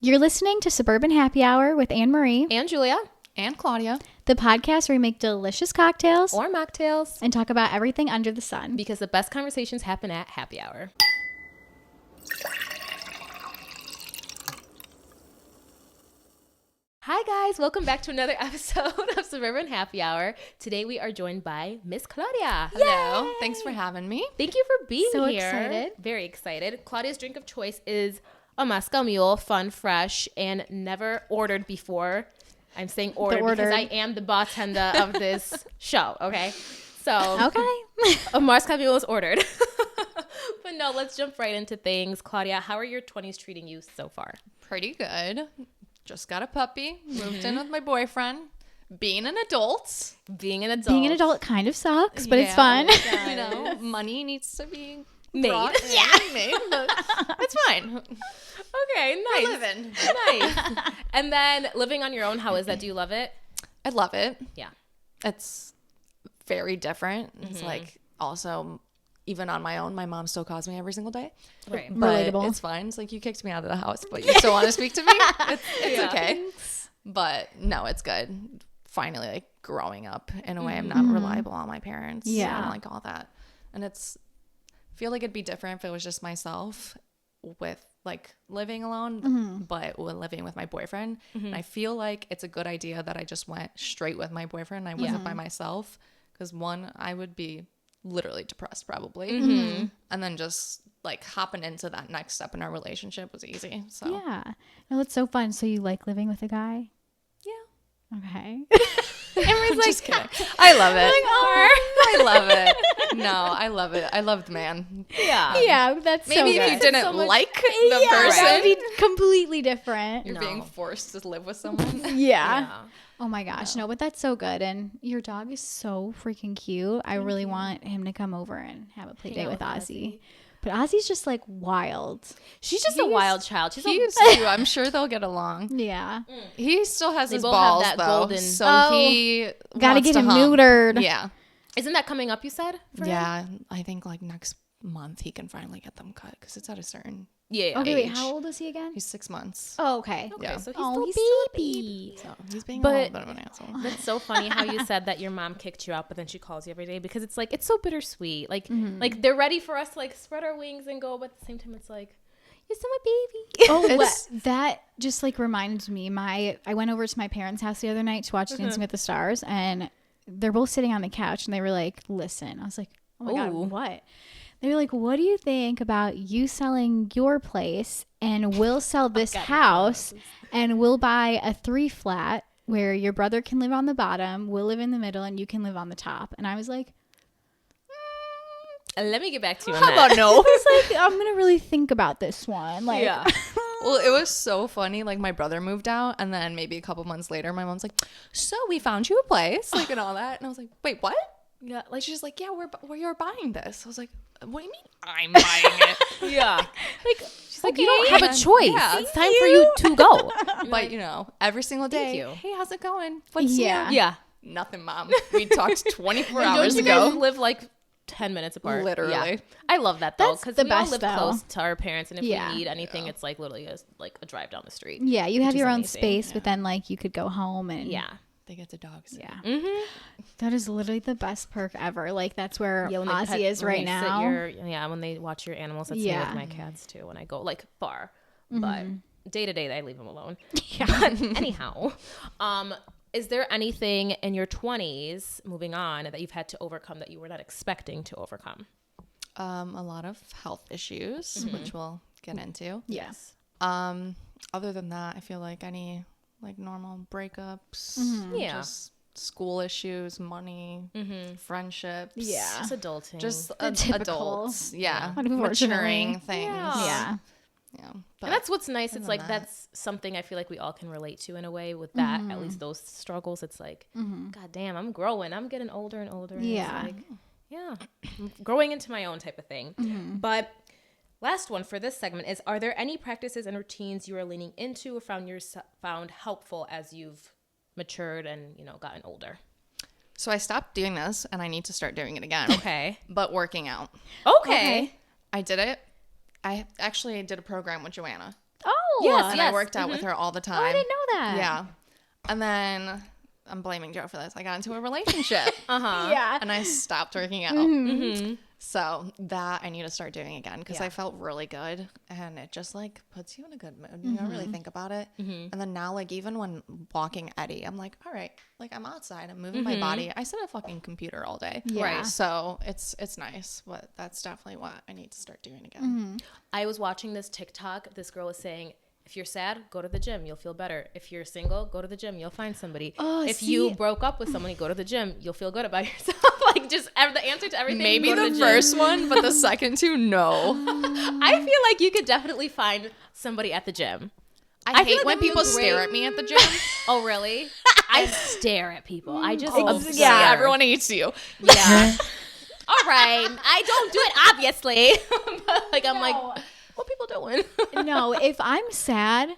You're listening to Suburban Happy Hour with Anne-Marie And Julia. And Claudia. the podcast where we make delicious cocktails Or mocktails. and talk about everything under the sun. Because the best conversations happen at happy hour. Hi guys, welcome back to another episode of Suburban Happy Hour. Today we are joined by Miss Claudia. Hello. Yay! Thanks for having me. Thank you for being So here. excited. Very excited. Claudia's drink of choice is a Moscow Mule, fun, fresh, and never ordered before. I'm saying ordered because I am the bartender of this show, okay? So, Okay. a Moscow Mule is ordered. But no, let's jump right into things. Claudia, how are your 20s treating you so far? Pretty good. Just got a puppy. Moved in with my boyfriend. Being an adult. Being an adult. Being an adult kind of sucks, but it's Yeah, fun. You know, money needs to be Made. brought in, made, but it's fine. Okay, nice. We're living. Nice. And then living on your own, how is that? Do you love it? I love it. Yeah. It's very different. It's like also, even on my own, my mom still calls me every single day. Right. But Relatable. it's fine. It's like you kicked me out of the house, but you still want to speak to me. It's Yeah. okay. But no, it's good. Finally, like growing up in a way, I'm not reliable on my parents. Yeah. and like all that. And I feel like it'd be different if it was just myself with like living alone, but with living with my boyfriend. And I feel like it's a good idea that I just went straight with my boyfriend. I wasn't by myself because one, I would be literally depressed probably, and then just like hopping into that next step in our relationship was easy. So Yeah. No, it's so fun. So you like living with a guy? yeah. Okay. I'm just kidding. I love it. I love it. No, I love it. I love the man. Yeah. Yeah, that's so Maybe good. if you didn't so much- like the That would person, be completely different. you're No. being forced to live with someone. Yeah. Yeah. Oh my gosh. No, but that's so good. And your dog is so freaking cute. I really want him to come over and have a play Hang date out with with Ozzy. But Ozzy's just like wild. She's just a wild child. She's He's cute. I'm sure they'll get along. Yeah. He still has They his both have balls that though, golden- so Oh. he Gotta wants get to him hump. neutered. Yeah, Isn't that coming up, you said? for him? yeah. I think like next month he can finally get them cut because it's at a certain. Yeah. Okay, wait. age. How old is he again? He's 6 months. Oh, okay. Okay, Yeah. so he's Oh, still he's baby. still a baby. So he's being But- a little bit of an asshole. That's so funny how you said that your mom kicked you out, but then she calls you every day because it's like it's so bittersweet. Like like they're ready for us to like spread our wings and go, but at the same time it's like you're still my baby. Oh, It's- that just like reminds me. I went over to my parents' house the other night to watch Dancing with the Stars, and they're both sitting on the couch, and they were like, "Listen," I was like, "Oh my Ooh. god, what?" They were like, "What do you think about you selling your place, and we'll sell this house, and we'll buy a 3 flat where your brother can live on the bottom, we'll live in the middle, and you can live on the top?" And I was like, Let me get back to you on How that. about no? I was like, I'm gonna really think about this one. Like, Yeah. Well, it was so funny. Like my brother moved out, and then maybe a couple months later, my mom's like, "So we found you a place," like and all that, and I was like, "Wait, what?" Yeah. Like she's like, "Yeah, we're buying this." I was like, "What do you mean I'm buying it?" Yeah. like She's like, you don't have a choice. Yeah. It's time for you to go. But you know, every single day, you. "Hey, how's it going? What's Yeah. new?" Yeah. Nothing, Mom. We talked 24 Don't hours you guys ago. live like 10 minutes apart? Literally. Yeah. I love that though, That's because the we all best, live though. close to our parents, and if Yeah. we need anything, it's like literally like a drive down the street. yeah, you have is your own amazing. space, but then like you could go home and Yeah. They get the dogs. yeah. Mm-hmm. That is literally the best perk ever. Like that's where Yeah, when they Ozzy pet- is when right they sit now. when they watch your animals. That's me Yeah. with my cats too. When I go like far, but day to day, I leave them alone. Yeah. But anyhow, is there anything in your 20s, moving on, that you've had to overcome that you were not expecting to overcome? A lot of health issues, which we'll get into. Yes. Other than that, I feel like any like normal breakups, Yeah. just school issues, money, friendships. Yeah. Just adulting. Just typical. adults. Yeah. Unfortunately. Maturing things. Yeah. Yeah. But and that's what's nice. It's than like that- that's something I feel like we all can relate to in a way with that. At least those struggles. It's like, God damn, I'm growing. I'm getting older and older. And Yeah. It's like, yeah, I'm growing into my own type of thing. But last one for this segment is: are there any practices and routines you are leaning into or found helpful as you've matured and gotten older? So I stopped doing this and I need to start doing it again. Okay. But working out. Okay. I did it. I actually did a program with Joanna. Oh, Yes, And I worked out with her all the Oh, time. I didn't know that. Yeah. And then I'm blaming Joe for this. I got into a relationship. Yeah. And I stopped working out. Mm-hmm. So that I need to start doing again because I felt really good, and it just like puts you in a good mood. You don't really think about it. And then now, like, even when walking Eddie, I'm like, all right, like, I'm outside, I'm moving my body. I sit at a fucking computer all day. Yeah. Right. So it's nice, but that's definitely what I need to start doing again. I was watching this TikTok. This girl was saying, if you're sad, go to the gym. You'll feel better. If you're single, go to the gym. You'll find somebody. Oh, if see? you broke up with somebody, go to the gym. You'll feel good about yourself. Like, just the answer to everything. Maybe go to the gym. first one, but the second two, no. I feel like you could definitely find somebody at the gym. I feel hate like when that'd be people great. stare at me at the gym. Oh, really? I stare at people. I just Yeah, everyone hates you. Yeah. All right. I don't do it, obviously. But, like, I'm like, what people doing? No, if I'm sad,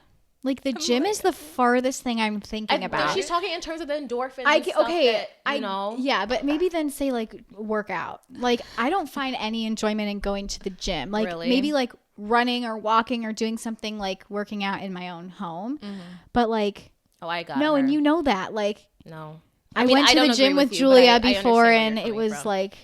like the gym is the farthest thing I'm thinking about. She's talking in terms of the endorphins. And stuff that, you know. Yeah, but maybe then say like work out. Like I don't find any enjoyment in going to the gym. Like Really? maybe like running or walking or doing something like working out in my own home. But like Oh, I got no, her. and you know that. Like No. I mean, went to don't the agree gym with you, but Julia I before, understand and where it you're was coming like.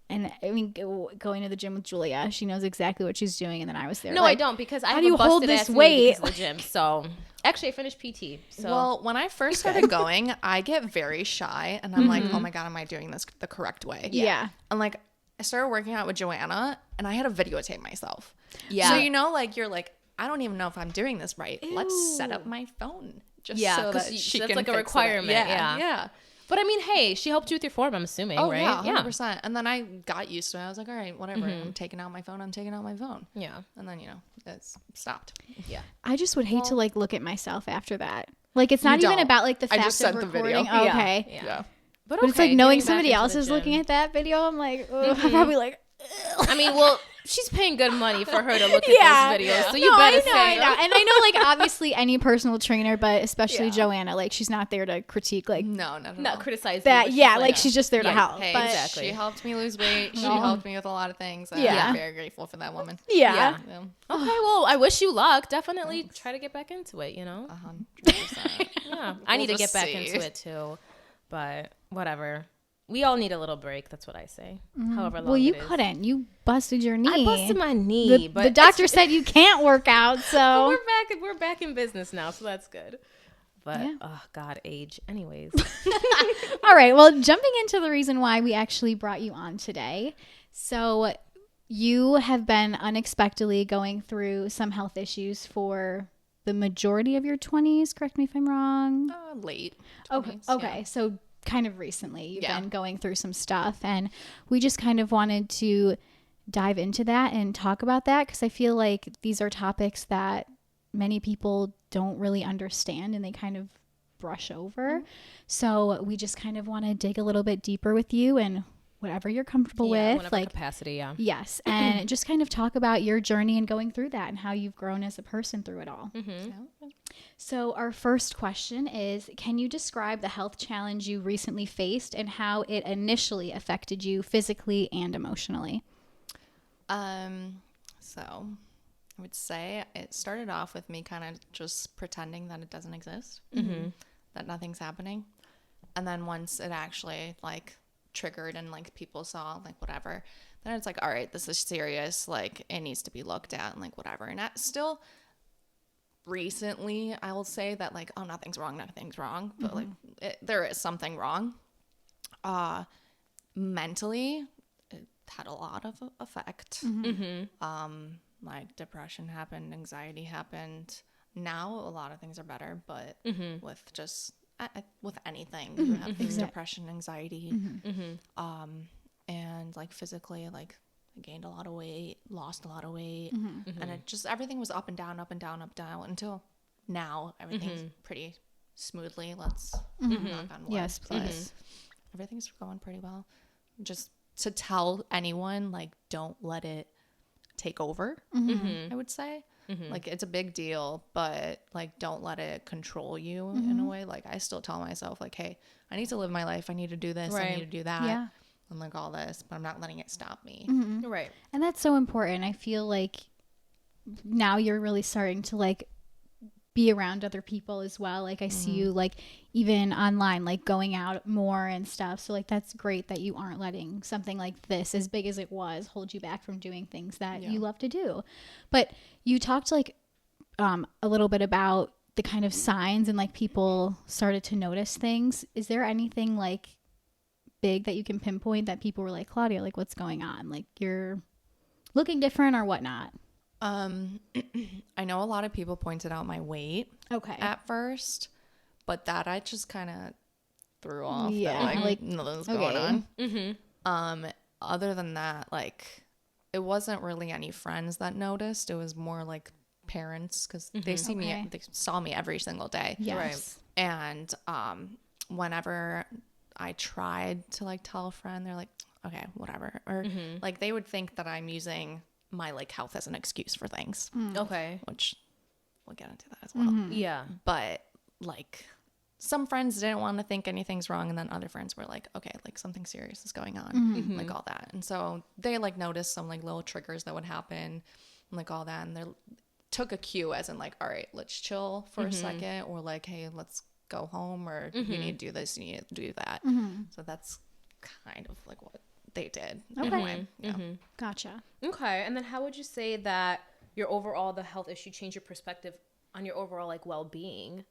And I mean, going to the gym with Julia, she knows exactly what she's doing, and then I was there. No, like, I don't because I how have do you a busted hold this ass knee weight? because of the gym. So actually, I finished PT. So Well, when I first started going, I get very shy, and I'm like, oh my God, am I doing this the correct way? Yeah. And like, I started working out with Joanna, and I had to videotape myself. Yeah. So, you know, like, you're like, I don't even know if I'm doing this right. Let's set up my phone just so 'cause that she that's can like a fix it. requirement. Yeah. Yeah. But I mean, hey, she helped you with your form. I'm assuming, Oh, right? yeah, 100%. And then I got used to it. I was like, all right, whatever. I'm taking out my phone. Yeah. And then, you know, it's stopped. Yeah. I just would hate to like look at myugh after that. Like it's not You even don't. about like the I fact just of sent the video. recording. Oh, okay. Yeah. But it's like okay, knowing getting back somebody into else the is looking gym. at that video. I'm like, I'm probably like, I mean, well, she's paying good money for her to look at yeah. those videos, so you No, better I know, say. I know. And I know, like obviously any personal trainer, but especially Yeah. Joanna, like she's not there to critique like No, not at Not all. criticize that. you, but Yeah, like she's just there to Yeah. help. Hey, but exactly. she helped me lose weight. She No. helped me with a lot of things. Yeah. I'm very grateful for that woman. yeah. Yeah. Yeah. Okay, well, I wish you luck. Definitely try to get back into it, you know? 100%. Yeah. I need to We'll get just back see. into it too. But whatever. We all need a little break. That's what I say. However long Well, you it is. couldn't. You busted your knee. I busted my knee, The, but the doctor said you can't work out. So we're back in business now, so that's good. But Yeah. oh god, age. Anyways. all right. Well, jumping into the reason why we actually brought you on today. So you have been unexpectedly going through some health issues for the majority of your 20s. Correct me if I'm wrong. Late. Okay. 20s, Okay. So kind of recently you've Yeah. been going through some stuff, and we just kind of wanted to dive into that and talk about that because I feel like these are topics that many people don't really understand and they kind of brush over. So we just kind of want to dig a little bit deeper with you and whatever you're comfortable with, whatever like capacity, yeah. yes, and just kind of talk about your journey and going through that and how you've grown as a person through it all. So our first question is, can you describe the health challenge you recently faced and how it initially affected you physically and emotionally? So I would say it started off with me kind of just pretending that it doesn't exist, that nothing's happening. And then once it actually like triggered and like people saw like whatever, then it's like, all right, this is serious. Like it needs to be looked at and like whatever. And that still recently I will say that like, oh, nothing's wrong. But like there is something wrong. Mentally, it had a lot of effect. Like depression happened, anxiety happened. Now a lot of things are better, but with just with anything, you have things, depression, anxiety, and like physically, like I gained a lot of weight, lost a lot of weight, and it just everything was up and down, up and down, up and down until now everything's pretty smoothly. Let's knock on wood. Yes, please. Everything's going pretty well. Just to tell anyone, like, don't let it take over, I would say. Like, it's a big deal, but, like, don't let it control you in a way. Like, I still tell myself, like, hey, I need to live my life. I need to do this. I need to do that. Yeah. And, like, all this. But I'm not letting it stop me. Right. And that's so important. I feel like now you're really starting to like be around other people as well. Like I see you like even online, like going out more and stuff. So like that's great that you aren't letting something like this, as big as it was, hold you back from doing things that you love to do. But you talked like a little bit about the kind of signs and like people started to notice things. Is there anything like big that you can pinpoint that people were like, Claudia, like what's going on? Like you're looking different or whatnot? I know a lot of people pointed out my weight at first, but that I just kind of threw off. Yeah, that, like nothing's going on. Mm-hmm. Other than that, like it wasn't really any friends that noticed. It was more like parents, because they see me, they saw me every single day. Yes. Right. And whenever I tried to like tell a friend, they're like, okay, whatever. Or like they would think that I'm using my like health as an excuse for things. Okay. Which we'll get into that as well. Yeah. But like some friends didn't want to think anything's wrong, and then other friends were like, okay, like something serious is going on, like all that. And so they like noticed some like little triggers that would happen, and like all that, and they took a cue as in like, all right, let's chill for a second, or like, hey, let's go home, or you need to do this, you need to do that. So that's kind of like what they did. Okay. Yeah. Gotcha. Okay. And then how would you say that your overall, the health issue changed your perspective on your overall like well-being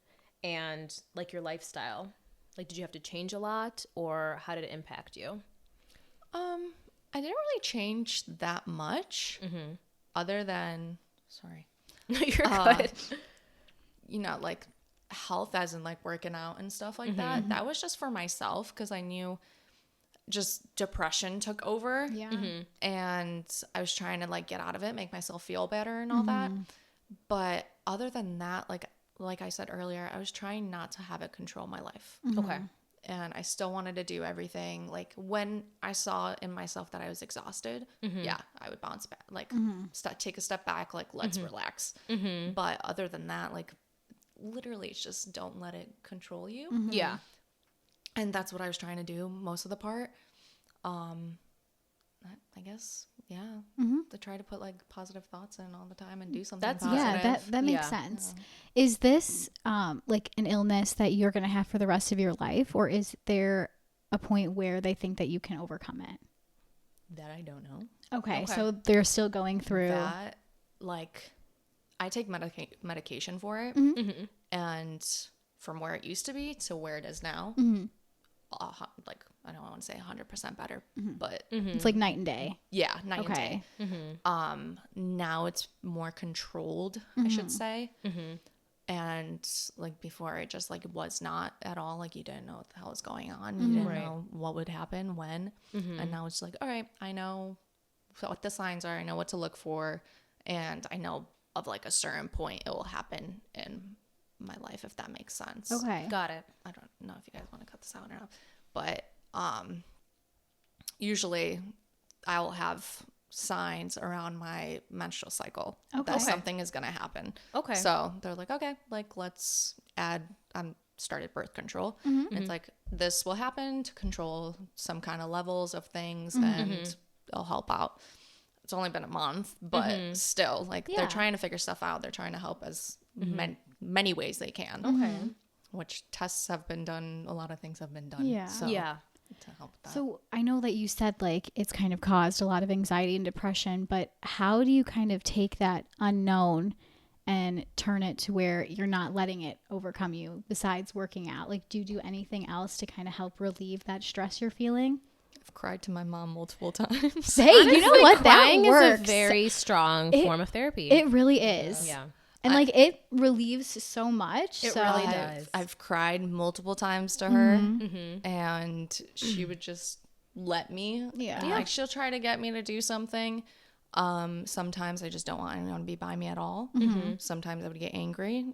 and like your lifestyle? Like, did you have to change a lot, or how did it impact you? I didn't really change that much, other than, sorry, You're good. you know, like health as in like working out and stuff like that. That was just for myself, because I knew just depression took over. Yeah. And I was trying to like get out of it, make myself feel better and all that. But other than that, like I said earlier, I was trying not to have it control my life. Okay. And I still wanted to do everything. Like when I saw in myself that I was exhausted, yeah, I would bounce back, like take a step back, like let's relax. But other than that, like literally it's just don't let it control you. Yeah. And that's what I was trying to do most of the part. I guess, yeah. To try to put like positive thoughts in all the time and do something positive. Yeah, that makes sense. Is this like an illness that you're going to have for the rest of your life, or is there a point where they think that you can overcome it? That I don't know. Okay. So they're still going through that. Like I take medication for it, and from where it used to be to where it is now, like I don't want to say 100% better, but it's like night and day. Yeah, night and day. Now it's more controlled, I should say. And like before, it just like was not at all. Like you didn't know what the hell was going on. You didn't know what would happen when. And now it's like, all right, I know what the signs are. I know what to look for, and I know of like a certain point it will happen in my life, if that makes sense. Okay. Got it. I don't know if you guys want to cut this out or not, but usually I will have signs around my menstrual cycle that something is going to happen. Okay. So they're like, okay, like let's add, started birth control. It's like, this will happen to control some kind of levels of things, and it'll help out. It's only been a month, but still, like they're trying to figure stuff out. They're trying to help as many ways they can. Okay. Which tests have been done. A lot of things have been done. Yeah. So, Yeah. to help with that. So I know that you said like it's kind of caused a lot of anxiety and depression, but how do you kind of take that unknown and turn it to where you're not letting it overcome you besides working out? Like, do you do anything else to kind of help relieve that stress you're feeling? I've cried to my mom multiple times. Hey, you know what? That Crying works. is a very strong form of therapy. It really is. Yeah. And like it relieves so much. It so. really does. I've cried multiple times to her, and she would just let me. Yeah. Like she'll try to get me to do something. Sometimes I just don't want anyone to be by me at all. Sometimes I would get angry,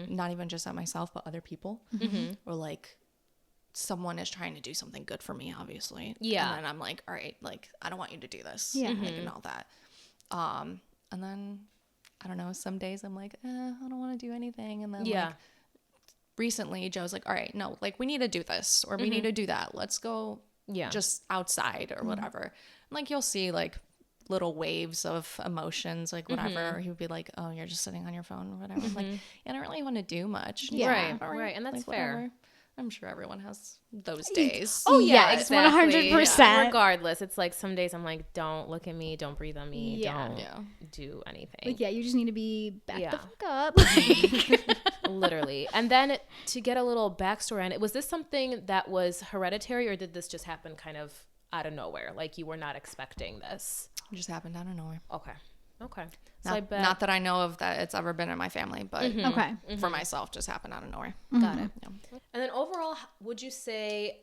not even just at myself, but other people. Or like someone is trying to do something good for me, obviously. Yeah. And then I'm like, all right, like I don't want you to do this. Yeah. Like, and all that. And then I don't know, some days I'm like, I don't want to do anything. And then like recently Joe's like, all right, no, like we need to do this, or we need to do that. Let's go just outside or whatever. And like you'll see like little waves of emotions, like whatever. He would be like, "Oh, you're just sitting on your phone or whatever." I'm like, I don't really want to do much. Yeah. Right, and that's like, fair. whatever. I'm sure everyone has those days. Oh yeah, Yes, exactly. 100%. Yeah. Regardless, it's like some days I'm like, don't look at me, don't breathe on me, Yeah. don't do anything. Like, yeah, you just need to be back Yeah. the fuck up. Literally. And then to get a little backstory on it, was this something that was hereditary, or did this just happen kind of out of nowhere? Like you were not expecting this? It just happened out of nowhere. Okay. So Not, I bet. not that I know of that it's ever been in my family, but Okay. for myself, just happened out of nowhere. Got it. Yeah. And then overall, would you say,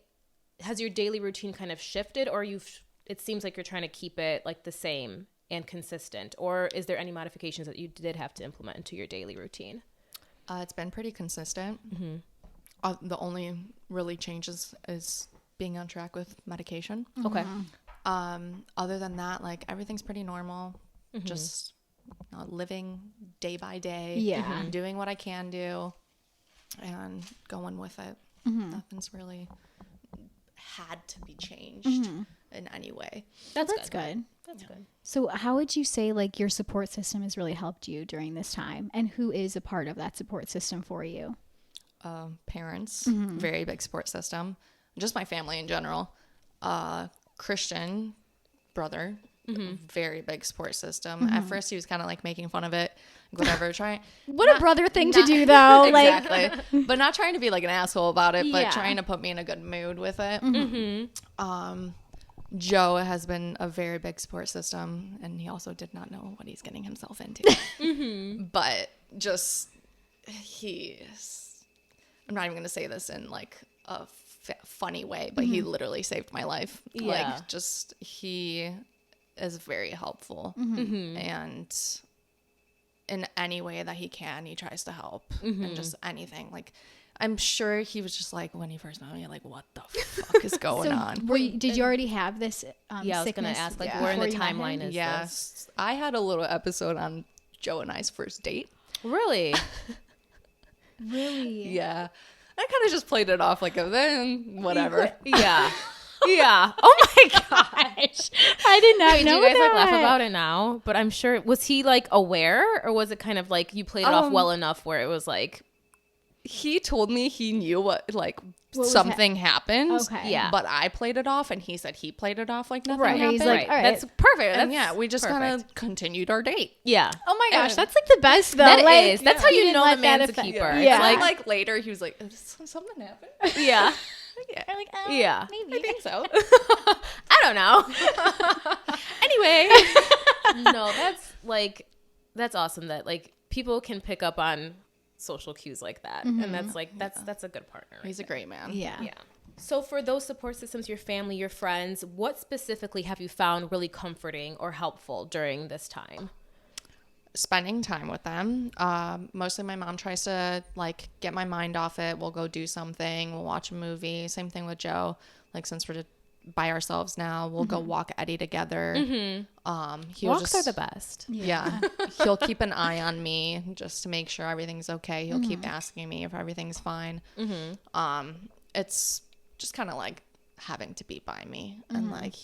has your daily routine kind of shifted, or it seems like you're trying to keep it like the same and consistent, or is there any modifications that you did have to implement into your daily routine? It's been pretty consistent. The only really changes is being on track with medication. Okay. Other than that, like everything's pretty normal. Just living day by day. Yeah. Doing what I can do and going with it. Nothing's really had to be changed in any way. That's good. That's good. So how would you say like your support system has really helped you during this time, and who is a part of that support system for you? Parents, very big support system. Just my family in general. Christian brother, very big support system. At first he was kind of like making fun of it, whatever, trying. What a brother thing to do though. Exactly. But not trying to be like an asshole about it, but Yeah. trying to put me in a good mood with it. Joe has been a very big support system, and he also did not know what he's getting himself into. But just I'm not even going to say this in like a funny way, but he literally saved my life. Yeah. Like just he is very helpful, and in any way that he can, he tries to help, and just anything. Like I'm sure he was just like, when he first met me, like, what the fuck is going on? Did you already have this Yeah, I was going sickness? to ask, like, Yeah. where in the Before you met him? timeline is this? Yes, I had a little episode on Joe and I's first date. Really? Really? Yeah, I kind of just played it off like whatever. Yeah. Yeah. Oh my gosh. I did not Wait, know do you guys that. like laugh about it now? But I'm sure, was he like aware, or was it kind of like you played it off well enough where it was like, He told me he knew what was something happened. Okay. Yeah. But I played it off, and he said he played it off like nothing right? happened. He's like, all right. That's perfect. And That's yeah, we just kind perfect. of continued our date. Yeah. Oh my gosh, And- that's like the best though. That like, is. That's how you didn't know let the that man's a affect- keeper. Yeah. It's Like later, he was like, something happened. Yeah. Yeah. Like, Yeah. maybe. I think so. I don't know. Anyway. No, that's awesome that like people can pick up on social cues like that. And that's like, that's a good partner. Right He's a great man. Yeah. Yeah. So for those support systems, your family, your friends, what specifically have you found really comforting or helpful during this time? Spending time with them. Mostly my mom tries to like get my mind off it. We'll go do something. We'll watch a movie. Same thing with Joe. Like since we're by ourselves now, we'll go walk Eddie together. He'll Walks are the best. Yeah. He'll keep an eye on me just to make sure everything's okay. He'll keep asking me if everything's fine. It's just kind of like having to be by me, and like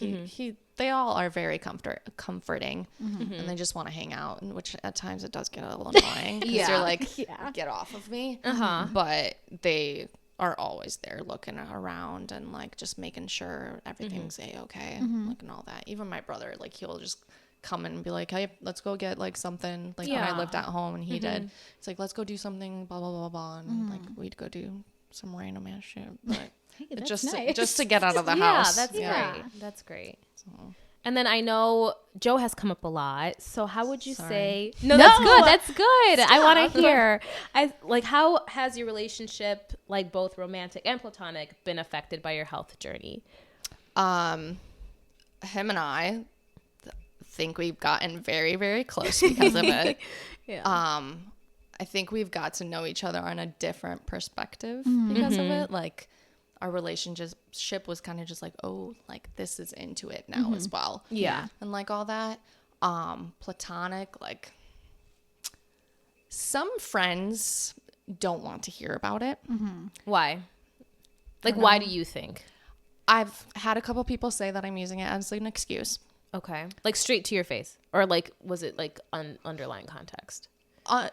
they all are very comforting, and they just want to hang out, and which at times it does get a little annoying because you're like, get off of me. But they are always there looking around and like just making sure everything's a-okay, like and all that. Even my brother, like he'll just come in and be like, hey, let's go get like something, like when I lived at home, and he did, it's like, let's go do something, blah blah blah blah, and like we'd go do some random ass shit, but Hey, that's just nice. just to get out of the Yeah, house. that's great. That's great. And then I know Joe has come up a lot. So how would you say? No, that's good. That's good. I want to hear. How has your relationship, like both romantic and platonic, been affected by your health journey? Him and I think we've gotten very, very close because of it. Yeah. I think we've got to know each other on a different perspective because of it. Like our relationship was kind of just like, oh, like this is into it now as well. Yeah. And like all that. Platonic, like some friends don't want to hear about it. Why? Like, why do you think? I've had a couple people say that I'm using it as an excuse. Okay. Like straight to your face, or like was it like underlying context?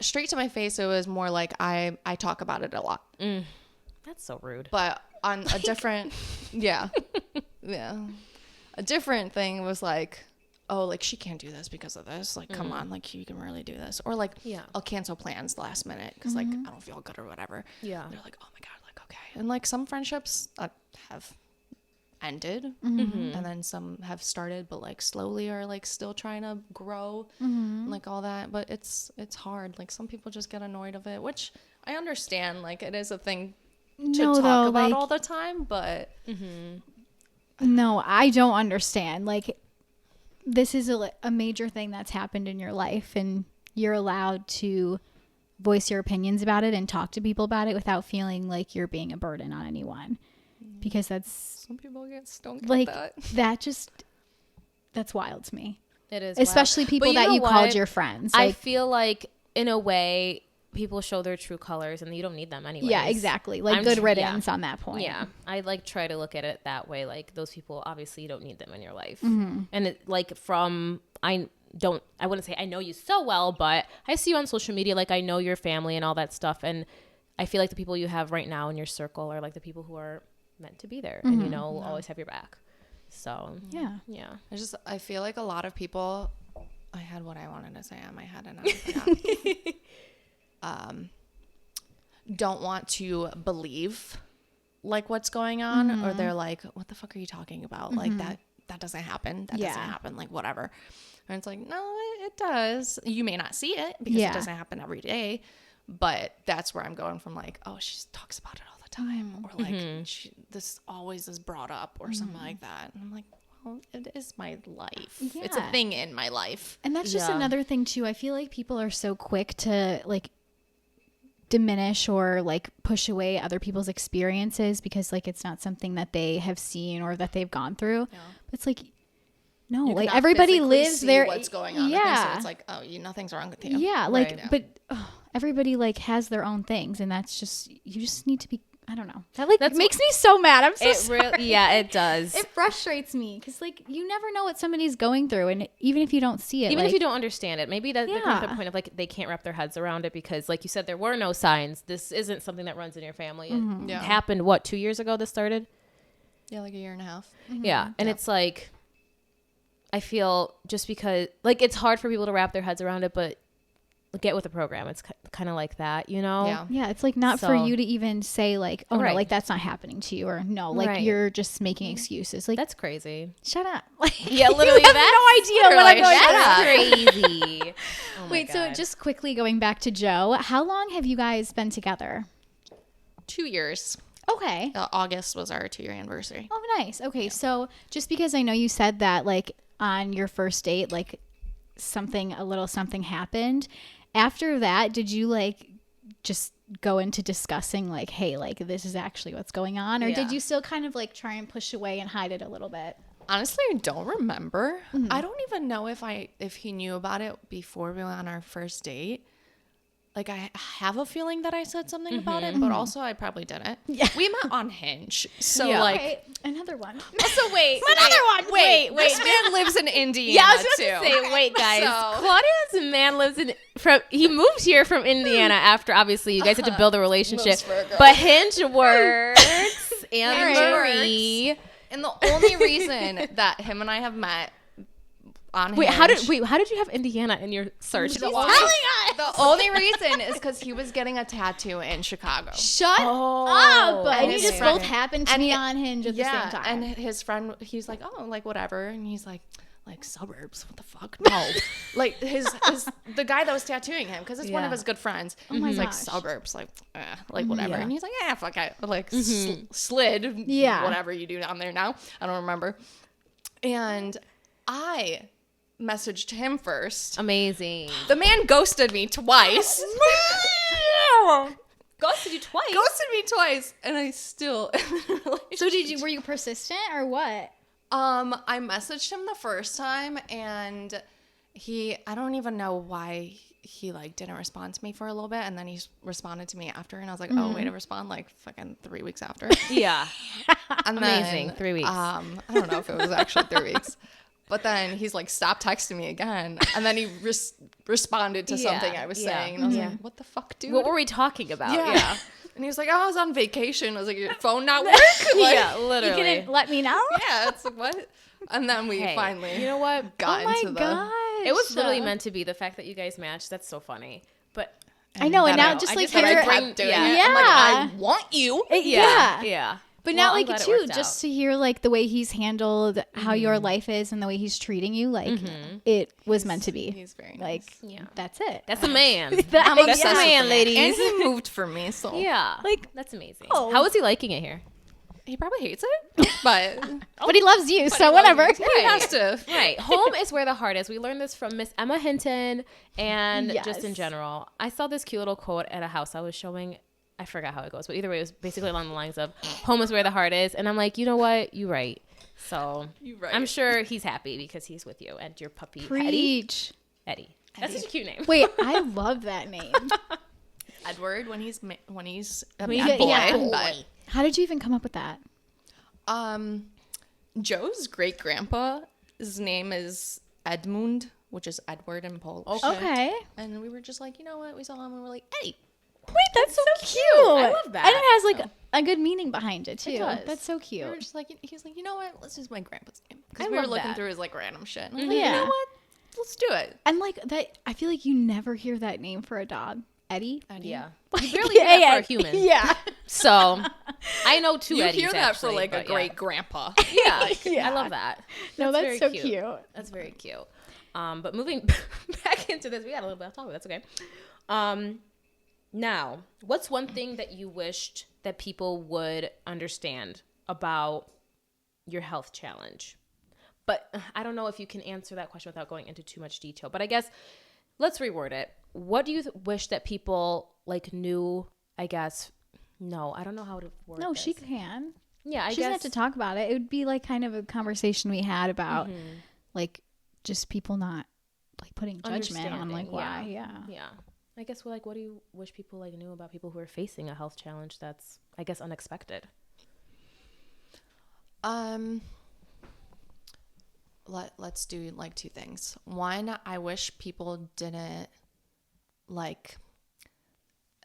Straight to my face. It was more like I talk about it a lot. That's so rude. But on a different, yeah. A different thing was like, oh, like she can't do this because of this. Like, come on, like you can really do this. Or like, I'll cancel plans last minute because like I don't feel good or whatever. Yeah. They're like, oh my God, like, okay. And like some friendships have ended and then some have started, but like slowly are like still trying to grow and like all that. But it's hard. Like some people just get annoyed of it, which I understand. Like it is a thing to talk about all the time, but no, I don't understand. Like this is a major thing that's happened in your life, and you're allowed to voice your opinions about it and talk to people about it without feeling like you're being a burden on anyone, because that's some people don't like that. That's wild to me. It is, especially wild. People that you called your friends. Like, I feel like in a way people show their true colors and you don't need them anyway. Yeah, exactly. Like good riddance on that point. Yeah. I like try to look at it that way. Like those people, obviously you don't need them in your life. And it like I wouldn't say I know you so well, but I see you on social media. Like I know your family and all that stuff. And I feel like the people you have right now in your circle are like the people who are meant to be there and will always have your back. So yeah. I feel like a lot of people, I had what I wanted to say on my head and I forgot. Don't want to believe like what's going on, or they're like, what the fuck are you talking about? Like that doesn't happen. That doesn't happen. Like whatever. And it's like, no, it does. You may not see it because it doesn't happen every day, but that's where I'm going from. Like, oh, she talks about it all the time, or like this always is brought up or something like that. And I'm like, well, it is my life. It's a thing in my life. And that's just another thing too. I feel like people are so quick to like diminish or like push away other people's experiences because like it's not something that they have seen or that they've gone through. But it's like, no, like everybody lives there. What's going on? So it's like, oh, nothing's wrong with you. Yeah, like, but everybody like has their own things, and that's just you just need to be. I don't know. That like makes me so mad. I'm so sorry. Yeah, it does. It frustrates me because like you never know what somebody's going through, and even if you don't see it, even if you don't understand it, maybe that comes to the point of like they can't wrap their heads around it because, like you said, there were no signs. This isn't something that runs in your family. It happened 2 years ago. This started. Yeah, like a year and a half. Yeah, and it's like I feel just because like it's hard for people to wrap their heads around it, but get with the program. It's kind of like that, Yeah, it's like not for you to even say like, oh no, like that's not happening to you, or no, like you're just making excuses. Like that's crazy. Shut up. Like, yeah, literally. You have no idea what I'm going through. That's crazy. Wait, so just quickly going back to Joe, how long have you guys been together? 2 years. Okay. August was our 2-year anniversary. Oh, nice. Okay, so just because I know you said that like on your first date, like a little something happened. After that, did you like just go into discussing like, hey, like this is actually what's going on? Or did you still kind of like try and push away and hide it a little bit? Honestly, I don't remember. I don't even know if he knew about it before we went on our first date. Like I have a feeling that I said something about it, but also I probably didn't. Yeah. We met on Hinge. So like okay. Another one. So wait. Wait. This man lives in Indiana. Yeah, I was about to say, wait, guys. So, Claudia's man lives he moved here from Indiana after obviously you guys had to build a relationship. But Hinge works. Marie. And the only reason that him and I have met on Hinge. How did you have Indiana in your search? The only reason is because he was getting a tattoo in Chicago. Shut up! And you just both happened to be on Hinge at the same time. And his friend, he's like, oh, like whatever, and he's like suburbs? What the fuck? No, like the guy that was tattooing him because it's one of his good friends. Oh my he's gosh. like suburbs, like whatever, and he's like, yeah, fuck it, like slid, whatever you do down there now. I don't remember, and I messaged him first. Amazing. The man ghosted me twice. Ghosted you twice? Ghosted me twice, and I still. So were you persistent or what? I messaged him the first time, and I don't even know why he like didn't respond to me for a little bit, and then he responded to me after, and I was like, oh, way to respond like fucking 3 weeks after. Yeah. And amazing. Then, 3 weeks. I don't know if it was actually 3 weeks. But then he's like, stop texting me again. And then he responded to something I was saying. And I was like, what the fuck, dude? What were we talking about? Yeah. And he was like, oh, I was on vacation. I was like, your phone not work? Like, Yeah, literally. You didn't let me know? yeah, it's like, what? And then we finally, you know what? got into the... gosh. It was literally meant to be the fact that you guys matched. That's so funny. But I know, and now I just know. like I hear, just kept doing it. it. Yeah. I'm like, I want you. yeah. But Well, now, I'm like, glad it too, worked just out. to hear, like, the way he's handled how your life is and the way he's treating you, like, it was meant to be. He's very nice. Like, that's it. That's a man. I'm That's obsessed a man, with him. ladies. And he moved for me, so Yeah. Like, That's amazing. oh. How is he liking it here? he probably hates it, but But he loves you, so whatever. he has to. Right. Home is where the heart is. We learned this from Miss Emma Hinton and Yes. just in general. I saw this cute little quote at a house I was showing. I forgot how it goes, but either way, it was basically along the lines of home is where the heart is. And I'm like, you know what? You're right. So I'm sure he's happy because he's with you and your puppy, Preach. Eddie. That's such a cute name. Wait, I love that name. When he's a When man you- boy, yeah. but How did you even come up with that? Joe's great grandpa, his name is Edmund, which is Edward in Polish. Okay. And we were just like, you know what? We saw him and we were like, Eddie. Wait, that's so cute. I love that. And it has, like, a good meaning behind it, too. does. That's so We were cute. just like, he's like, you know what? Let's use my grandpa's name. I Because we were love looking that. through his like random shit. And I was like, Yeah. you know what? Let's do it. And, like, that, I feel like you never hear that name for a dog. Eddie? Yeah. You barely hear that for a human. Yeah. So I know two You Eddies, hear that actually, for like a but great grandpa. Yeah. Yeah. I love that. No, that's very so cute. That's very cute. But moving back into this, we got a little bit off topic. That's okay. Now, what's one thing that you wished that people would understand about your health challenge? But I don't know if you can answer that question without going into too much detail. But I guess let's reword it. What do you wish that people like knew? I guess no, I don't know how to word. No, this. she can. Yeah, I She guess doesn't have to talk about it. It would be like kind of a conversation we had about like just people not like putting judgment on like why. Yeah. I guess what do you wish people like knew about people who are facing a health challenge that's I guess unexpected? Let's do like two things. One, I wish people didn't like,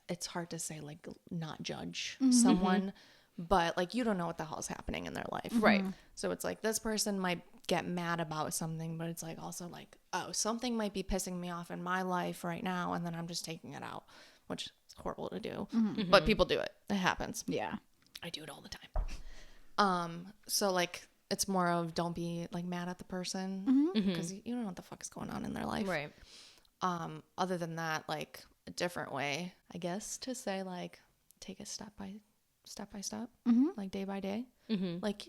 it's hard to say like not judge someone, but like you don't know what the hell's happening in their life. Right. So it's like this person might get mad about something, but it's like also like, oh, something might be pissing me off in my life right now, and then I'm just taking it out, which is horrible to do. But people do it. It happens. Yeah. I do it all the time. So like it's more of don't be like mad at the person because you don't know what the fuck is going on in their life. Right. Other than that, like a different way, I guess, to say like take it step by step, like day by day. Like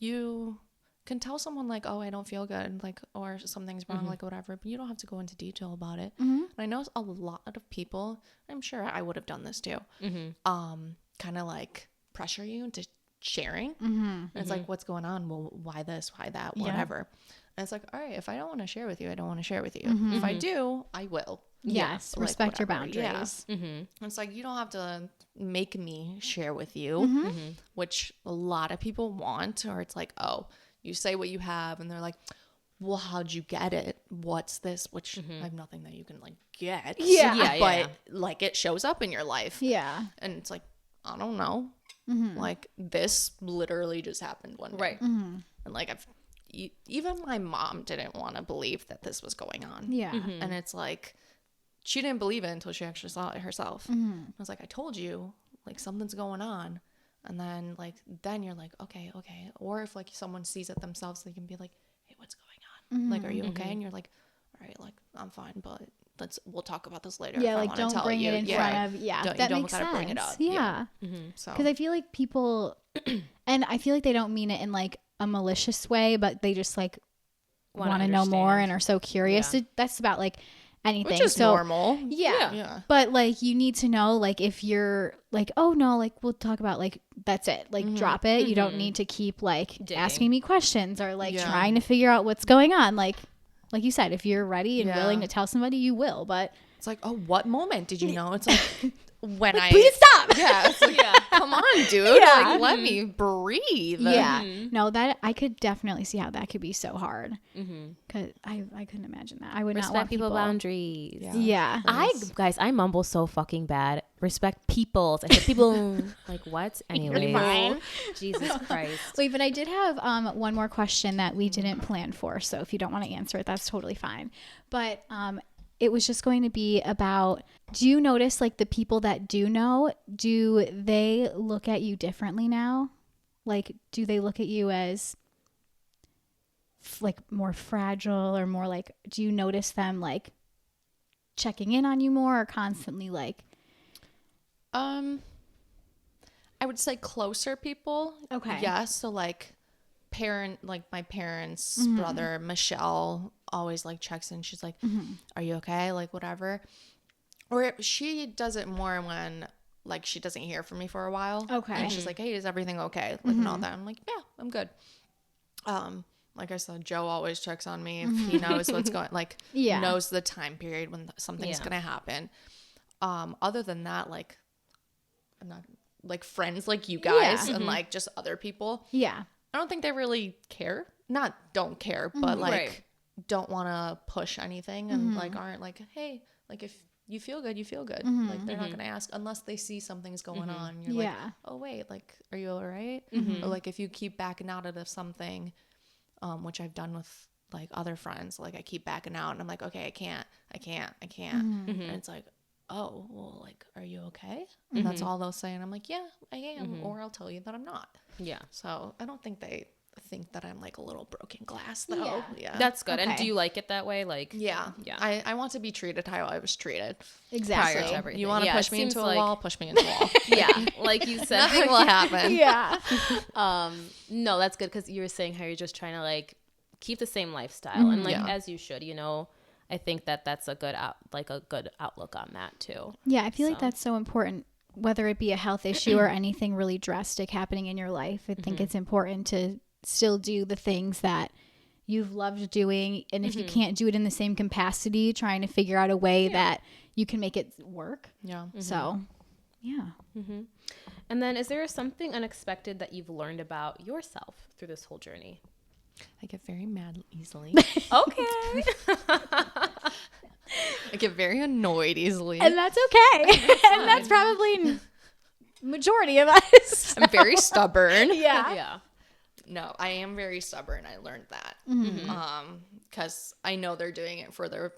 you can tell someone like, oh, I don't feel good, like, or something's wrong, like whatever, but you don't have to go into detail about it. And I know a lot of people, I'm sure I would have done this too, kind of like pressure you into sharing. And it's like, what's going on? Well, why this, why that, whatever. And it's like, all right, if I don't want to share with you, I don't want to share with you. If I do, I will. Yes. Like, Respect your whatever. boundaries. Yeah. And it's like, you don't have to make me share with you, which a lot of people want, or it's like, oh, you say what you have and they're like, well, how'd you get it? What's this? Which I have nothing that you can like get. But like it shows up in your life. Yeah. And it's like, I don't know. Like this literally just happened one day. Right. And like even my mom didn't want to believe that this was going on. Yeah. And it's like, she didn't believe it until she actually saw it herself. I was like, I told you, like something's going on. And then then you're like, okay. Or if like someone sees it themselves, they can be like, hey, what's going on? Like, are you okay? And you're like, all right, like I'm fine, but we'll talk about this later. Yeah, if I like wanna don't tell bring you. it in front of Don't, that you don't makes gotta sense. bring it up. Yeah. So Because I feel like people, and I feel like they don't mean it in like a malicious way, but they just like want to know more and are so curious. Yeah. That's about like anything. which is so, normal. Yeah. But like you need to know like if you're like, oh no, like we'll talk about like that's it. Like drop it. You don't need to keep like asking me questions or like trying to figure out what's going on. Like you said, if you're ready and willing to tell somebody, you will. But it's like, oh, what moment did you know? It's like when please stop. Yeah. It's like, come on, dude. Yeah. Like, let me breathe. Yeah. No, that I could definitely see how that could be so hard. Because I couldn't imagine that. I would not want people boundaries. Yeah. I mumble so fucking bad. Respect peoples. I said people. Like what? Anyway, fine. Jesus Christ. Wait, but I did have one more question that we didn't plan for. So if you don't want to answer it, that's totally fine. But it was just going to be about, do you notice like the people that do know, do they look at you differently now? Like, do they look at you as like more fragile, or more like, do you notice them like checking in on you more, or constantly like? I would say closer people. Okay. Yeah. So like my parents' brother, Michelle, always like checks in. She's like, are you okay? Like whatever. Or she does it more when like she doesn't hear from me for a while. Okay. And she's like, hey, is everything okay? Like and all that. I'm like, yeah, I'm good. Like I said, Joe always checks on me if he knows what's going, like knows the time period when something's gonna happen. Other than that, like I'm not like friends like you guys and like just other people. Yeah. I don't think they really care. Not don't care, but like don't want to push anything and like aren't like, hey, like if you feel good, you feel good. Like they're not gonna ask unless they see something's going on. You're like, oh wait, like are you all right? Or like if you keep backing out of something, which I've done with like other friends, like I keep backing out and I'm like, okay, I can't. And it's like, oh, well, like, are you okay? And that's all they'll say. And I'm like, yeah, I am. Or I'll tell you that I'm not. Yeah. So I don't think they think that I'm like a little broken glass though. Yeah. That's good. Okay. And do you like it that way? Like, Yeah. I want to be treated how I was treated. Exactly. Prior to everything. You want to push me into a wall, push me into a wall. Yeah. Like you said. Nothing will happen. Yeah. No, that's good. Cause you were saying how you're just trying to like keep the same lifestyle and like, as you should, you know, I think that that's a good good outlook on that too. Yeah, I feel like that's so important, whether it be a health issue or anything really drastic happening in your life. I think it's important to still do the things that you've loved doing. And if you can't do it in the same capacity, trying to figure out a way that you can make it work. Yeah. So, yeah. And then is there something unexpected that you've learned about yourself through this whole journey? I get very mad easily. Okay. I get very annoyed easily. And that's okay. And that's probably majority of us. I'm very stubborn. Yeah. No, I am very stubborn. I learned that. Because I know they're doing it for the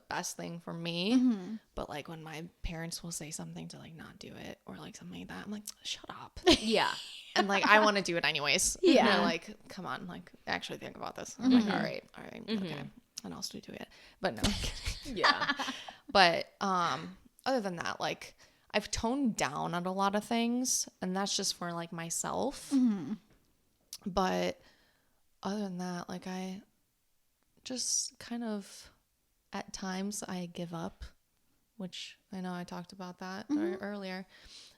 best thing for me. But like when my parents will say something to like not do it or like something like that, I'm like, shut up. Yeah. And like I want to do it anyways. Yeah. And they're like, come on, like actually think about this. I'm like, all right, okay. And I'll still do it. But no. Yeah. But other than that, like I've toned down on a lot of things, and that's just for like myself. But other than that, like I just kind of at times I give up, which I know I talked about that earlier.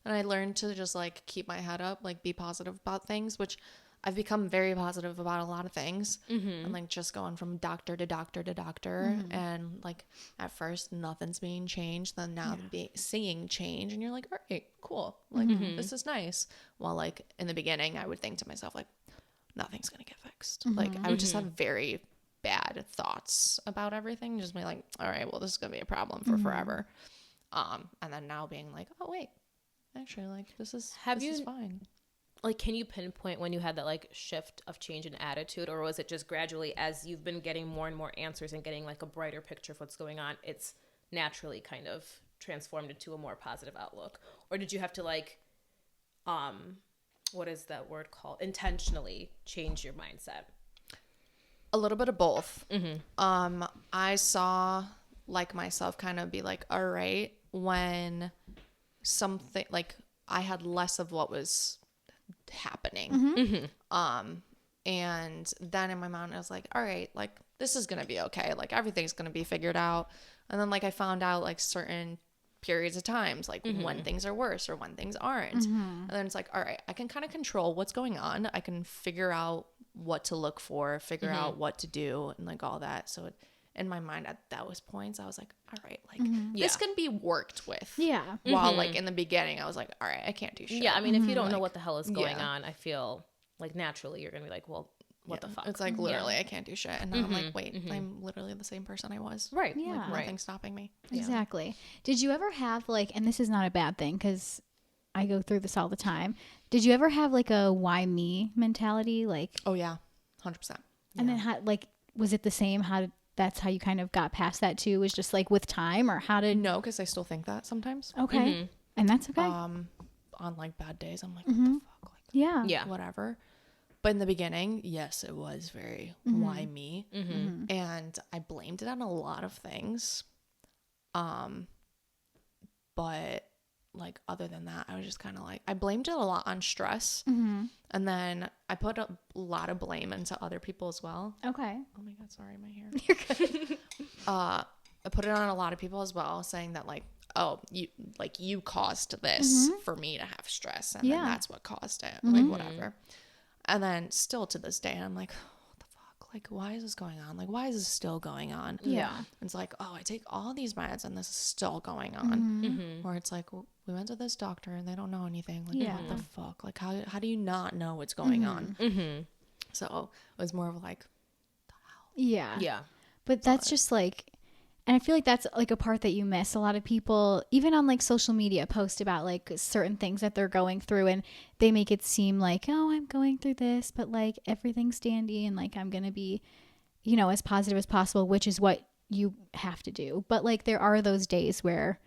And I learned to just like keep my head up, like be positive about things, which I've become very positive about a lot of things. And like just going from doctor to doctor to doctor. And like at first nothing's being changed. Then now seeing change and you're like, all right, cool. Like this is nice. While like in the beginning, I would think to myself like, nothing's going to get fixed. Like I would just have very bad thoughts about everything. Just be like, all right, well, this is going to be a problem for forever. And then now being like, oh, wait, actually, like this is fine. Like, can you pinpoint when you had that like shift of change in attitude, or was it just gradually as you've been getting more and more answers and getting like a brighter picture of what's going on, it's naturally kind of transformed into a more positive outlook? Or did you have to like, what is that word called? Intentionally change your mindset? A little bit of both. I saw like myself kind of be like, all right, when something like I had less of what was happening. And then in my mind I was like, all right, like this is gonna be okay, like everything's gonna be figured out. And then like I found out like certain periods of times like when things are worse or when things aren't. And then it's like, all right, I can kind of control what's going on. I can figure out what to look for, figure out what to do and like all that. So in my mind at those points, I was like, all right, like Yeah. this can be worked with. Yeah. While like in the beginning, I was like, all right, I can't do shit. Yeah, I mean, if you don't know what the hell is going yeah. on, I feel like naturally you're gonna be like, well, what the fuck? It's like literally I can't do shit. And now I'm like, wait, I'm literally the same person I was. Right. Yeah. Like, Right. nothing's stopping me. Exactly. Did you ever have like, and this is not a bad thing because I go through this all the time. Did you ever have like a why me mentality? Like, Oh yeah, 100%. and then how, like, was it the same? That's how you kind of got past that too? Was just like with time, or how did? No, because I still think that sometimes. Okay. And that's okay. On like bad days, I'm like, what the fuck? Like, Yeah. Yeah. whatever. But in the beginning, yes, it was very why me, and I blamed it on a lot of things. But like other than that, I was just kind of like, I blamed it a lot on stress, and then I put a lot of blame into other people as well. Okay. Oh my god, sorry, my hair. You're good. I put it on a lot of people as well, saying that like, oh, you caused this for me to have stress, and then that's what caused it, like whatever. And then still to this day, I'm like, what the fuck? Like, why is this going on? Like, why is this still going on? Yeah. It's like, oh, I take all these meds and this is still going on. Or it's like, well, we went to this doctor and they don't know anything. Like, what the fuck? Like, how do you not know what's going on? So it was more of like, Yeah. Yeah. But that's just like, and I feel like that's like a part that you miss. A lot of people, even on like social media, post about like certain things that they're going through, and they make it seem like, oh, I'm going through this, but like everything's dandy and like I'm going to be, you know, as positive as possible, which is what you have to do. But like there are those days where,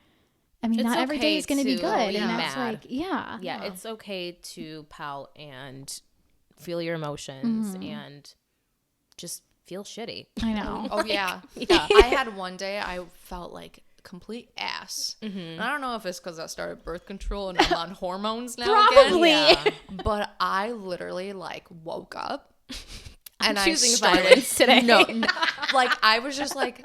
I mean, It's not every okay day is going to be to good. be And that's mad. like, yeah. Yeah, it's okay to pout and feel your emotions and just feel shitty. I know. oh yeah. Yeah. I had one day I felt like complete ass. And I don't know if it's because I started birth control and I'm on hormones now Probably. again. Yeah. But I literally like woke up and I choosing started violence today. No, like I was just like,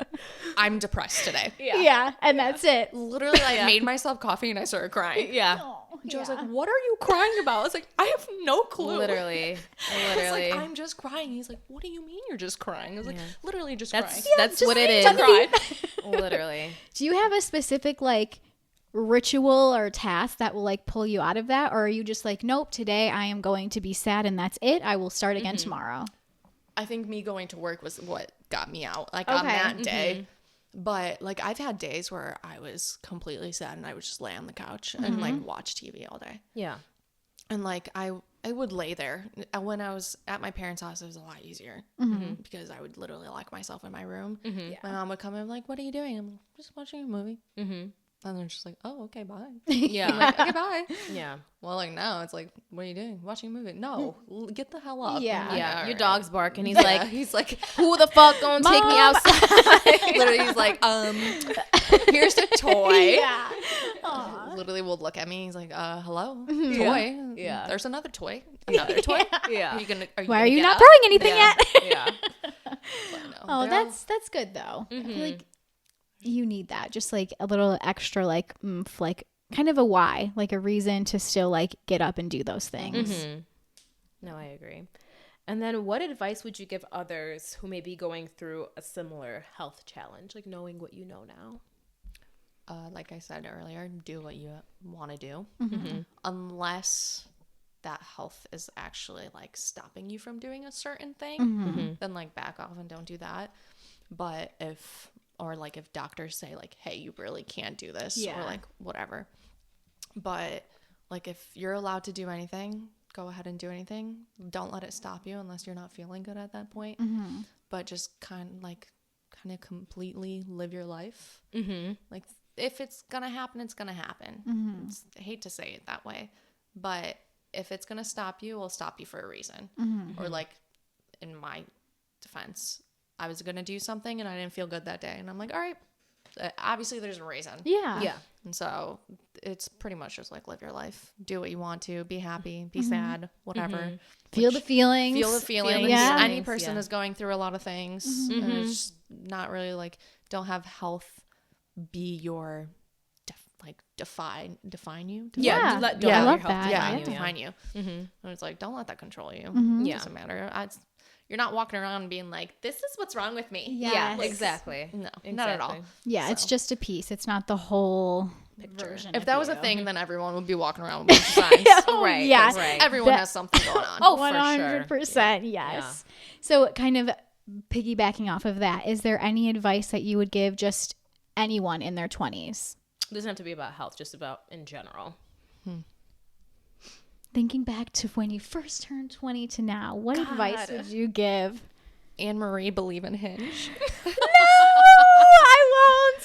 I'm depressed today. Yeah. And that's it. Literally, I made myself coffee and I started crying. Yeah. Joe was like, "What are you crying about?" I was like, "I have no clue." Literally. I was like, "I'm just crying." He's like, "What do you mean you're just crying?" I was like, "Literally just crying." That's just what it need to cry. is. Literally. Do you have a specific like ritual or task that will like pull you out of that? Or are you just like, nope, today I am going to be sad and that's it. I will start again tomorrow. I think me going to work was what got me out, like on that day. But like I've had days where I was completely sad and I would just lay on the couch and like watch TV all day. Yeah. And like I would lay there. When I was at my parents' house, it was a lot easier because I would literally lock myself in my room. My mom would come in like, "What are you doing?" I'm like, "Just watching a movie." And they're just like, "Oh, okay, bye." Yeah. I'm like, "Okay, bye." Yeah. Well, like now it's like, "What are you doing? Watching a movie?" No, get the hell up. Yeah. I'm like, Yeah. "All Your right." dog's barking. He's Yeah, like, he's like, who the fuck gonna take me Mom. outside? literally, he's like, here's the toy. Yeah. Literally will look at me. He's like, hello, Yeah. toy. Yeah. There's another toy. Another toy. Yeah. Are you gonna? Why are gonna you get not up? throwing anything Yeah. yet? Yeah. But no, Oh, they're all- that's good though. I feel like you need that. Just like a little extra like oomph, like kind of a why, like a reason to still like get up and do those things. No, I agree. And then what advice would you give others who may be going through a similar health challenge, like knowing what you know now? like I said earlier, do what you want to do, unless that health is actually like stopping you from doing a certain thing. Then like back off and don't do that. But if doctors say like, hey, you really can't do this, or like whatever. But like if you're allowed to do anything, go ahead and do anything. Don't let it stop you unless you're not feeling good at that point. But just kind of completely live your life. Like if it's gonna happen, it's gonna happen. I hate to say it that way, but if it's gonna stop you, it'll stop you for a reason. Or like in my defense, I was gonna do something and I didn't feel good that day, and I'm like, all right, obviously there's a reason. Yeah. And so it's pretty much just like live your life, do what you want to, be happy, be sad, whatever. Feel the feelings. Feel the feelings. Yeah. Any person is going through a lot of things, and it's just not really like, don't have health be your define you. Yeah. Don't Yeah, I let love your health that. Yeah, define you, define you. And it's like, don't let that control you. Yeah. It doesn't matter. you're not walking around being like, this is what's wrong with me. Yeah, Yes. exactly. No, Exactly. not at all. Yeah, it's So. just a piece. It's not the whole version. If of that was you. a thing, then everyone would be walking around with signs. Oh, Right. yeah. Right. Everyone That- has something going on. Oh, for sure. 100%. Yes. So, kind of piggybacking off of that, is there any advice that you would give just anyone in their 20s? It doesn't have to be about health, just about in general. Thinking back to when you first turned 20 to now, what advice would you give? Anne Marie, believe in Hinge. No, I won't.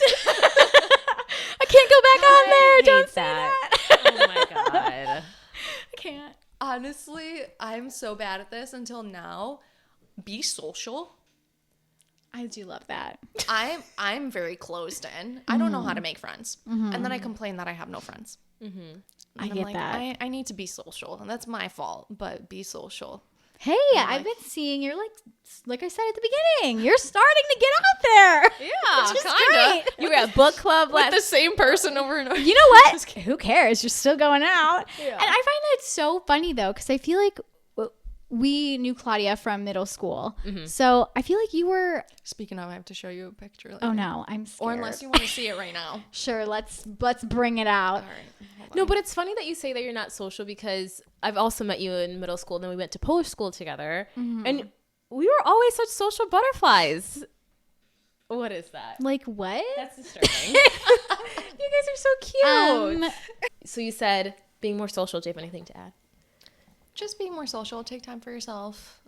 I can't go back on there. Don't say that. Oh my god. I can't. Honestly, I'm so bad at this until now. Be social. I do love that. I'm very closed in. I don't know how to make friends. And then I complain that I have no friends. I get like, that. I need to be social, and that's my fault, but be social. Hey, I've been seeing you're like I said at the beginning, you're starting to get out there. Yeah, Which is kinda. great. You were at book club With last. the same person over and over. You know what? Who cares? You're still going out. Yeah. And I find that so funny though, because I feel like we knew Claudia from middle school. So I feel like you were. Speaking of, I have to show you a picture later. Oh no, I'm scared. Or unless you want to see it right now. Sure, let's bring it out. All right. Hold No, on. but it's funny that you say that you're not social because I've also met you in middle school. And then we went to Polish school together, and we were always such social butterflies. What is that? Like what? That's disturbing. You guys are so cute. So you said being more social. Do you have anything to add? Just be more social. Take time for yourself.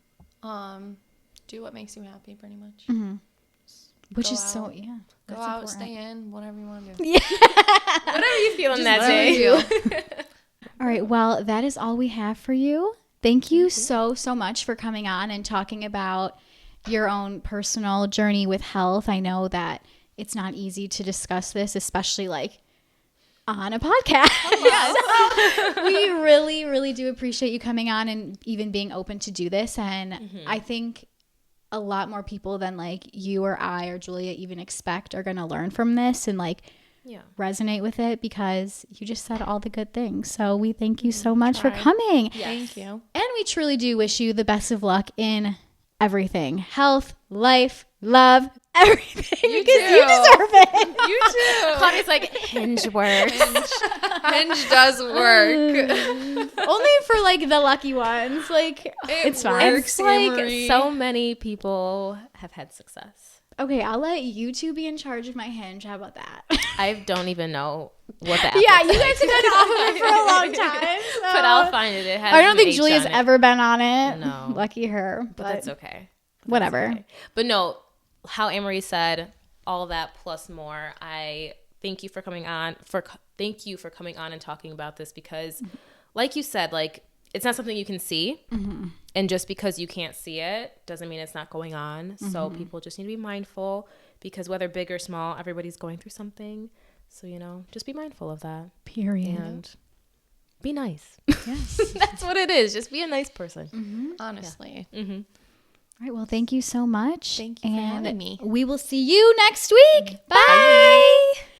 Do what makes you happy, pretty much. Which Go is so out. yeah. Go that's out, important. stay in, whatever you want to do. Yeah. Whatever you feeling that Whatever day. you feel. All right. Well, that is all we have for you. Thank you so much for coming on and talking about your own personal journey with health. I know that it's not easy to discuss this, especially like on a podcast. So we really, really do appreciate you coming on and even being open to do this. And I think a lot more people than like you or I or Julia even expect are going to learn from this and like resonate with it because you just said all the good things. So we thank you so much for coming. Thank you. And we truly do wish you the best of luck in everything. Health, life, love, everything. You because do. you deserve it. You too. Claudia's like, Hinge works. Hinge does work. Only for like the lucky ones. Like it's fine. It's like so many people have had success. Okay, I'll let you two be in charge of my Hinge. How about that? I don't even know what that. Yeah, you guys have been off of it for a long time. So. But I'll find it. It has I don't think H Julia's on it. ever been on it. No. Lucky her. But that's okay. Whatever. Okay. But no, how Anne-Marie said, all that plus more. I thank you for coming on. Thank you for coming on and talking about this because, like you said, like it's not something you can see, and just because you can't see it doesn't mean it's not going on. So people just need to be mindful because whether big or small, everybody's going through something. So just be mindful of that. Period. And be nice. Yes. That's what it is. Just be a nice person. Honestly. All right. Well, thank you so much. Thank you for having me. We will see you next week. Bye.